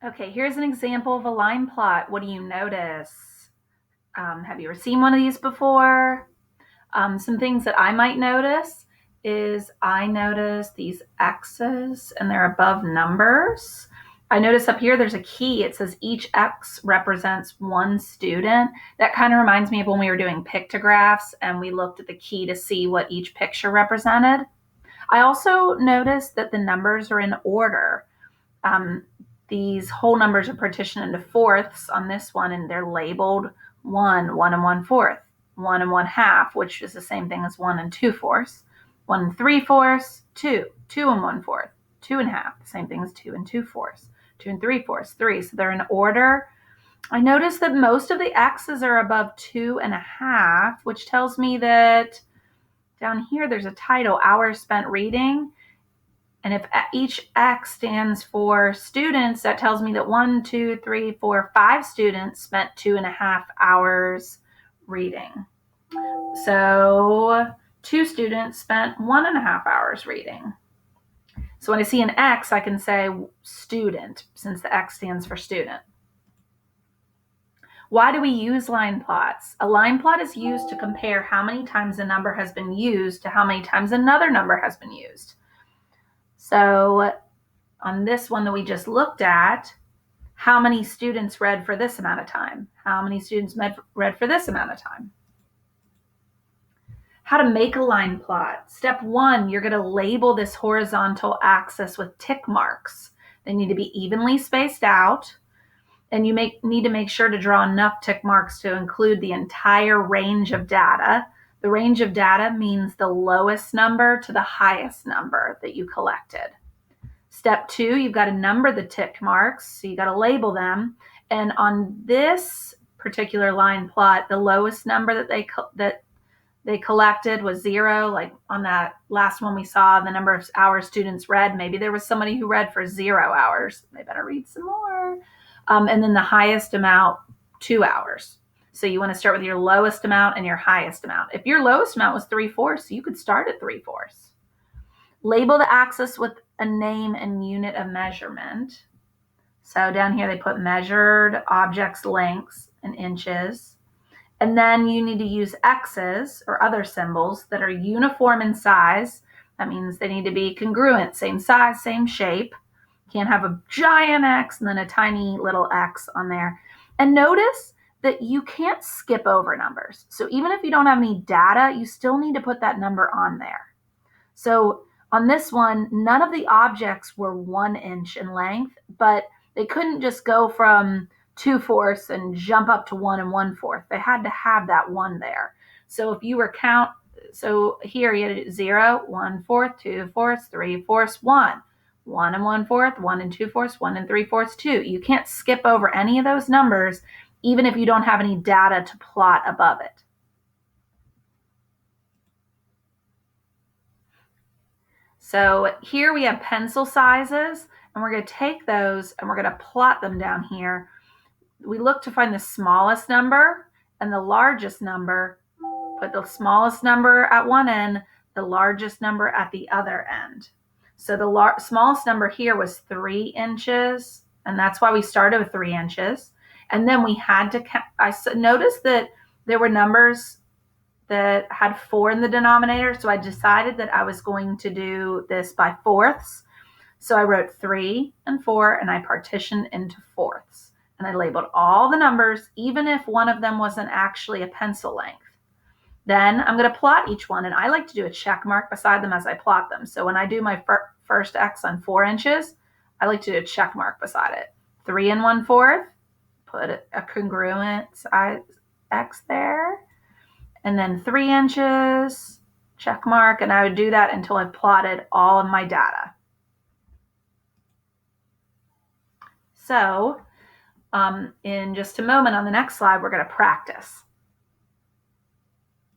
Okay, here's an example of a line plot. What do you notice? Have you ever seen one of these before? Some things that I might notice is I notice these X's and they're above numbers. I notice up here there's a key. It says each X represents one student. That kind of reminds me of when we were doing pictographs and we looked at the key to see what each picture represented. I also noticed that the numbers are in order. Um, these whole numbers are partitioned into fourths on this one, and they're labeled 1 and 1/4, 1 and 1/2, which is the same thing as 1 and 2/4, 1 and 3/4, 2 and 1/4, 2 and 1/2, the same thing as 2 and 2/4, 2 and 3/4, 3. So they're in order. I noticed that most of the X's are above 2 and 1/2, which tells me that down here there's a title, Hours Spent Reading. And if each X stands for students, that tells me that 1, 2, 3, 4, 5 students spent 2.5 hours reading. So 2 students spent 1.5 hours reading. So when I see an X, I can say student, since the X stands for student. Why do we use line plots? A line plot is used to compare how many times a number has been used to how many times another number has been used. So on this one that we just looked at, how many students read for this amount of time? How many students read for this amount of time? How to make a line plot. Step 1, you're going to label this horizontal axis with tick marks. They need to be evenly spaced out, and you need to make sure to draw enough tick marks to include the entire range of data. The range of data means the lowest number to the highest number that you collected. Step 2, you've got to number the tick marks, so you got to label them. And on this particular line plot, the lowest number that they collected was 0. Like on that last one we saw, the number of hours students read, maybe there was somebody who read for 0 hours. They better read some more. And then the highest amount, 2 hours. So you want to start with your lowest amount and your highest amount. If your lowest amount was 3/4, you could start at 3/4. Label the axis with a name and unit of measurement. So down here they put measured objects lengths in inches. And then you need to use X's or other symbols that are uniform in size. That means they need to be congruent, same size, same shape. Can't have a giant X and then a tiny little X on there. And notice that you can't skip over numbers. So even if you don't have any data, you still need to put that number on there. So on this one, none of the objects were 1 inch in length, but they couldn't just go from 2/4 and jump up to 1 and 1/4. They had to have that 1 there. So if you were so here you had 0, 1/4, 2/4, 3/4, 1. 1 and 1/4, 1 and 2/4, 1 and 3/4, 2. You can't skip over any of those numbers, even if you don't have any data to plot above it. So here we have pencil sizes, and we're going to take those and we're going to plot them down here. We look to find the smallest number and the largest number. Put the smallest number at one end, the largest number at the other end. So the smallest number here was 3 inches, and that's why we started with 3 inches. And then we had to, I noticed that there were numbers that had 4 in the denominator, so I decided that I was going to do this by fourths. So I wrote 3 and 4, and I partitioned into fourths. And I labeled all the numbers, even if one of them wasn't actually a pencil length. Then I'm going to plot each one, and I like to do a check mark beside them as I plot them. So when I do my first X on 4 inches, I like to do a check mark beside it. 3 and 1/4, put a congruent size X there. And then 3 inches, check mark, and I would do that until I've plotted all of my data. So in just a moment on the next slide, we're going to practice.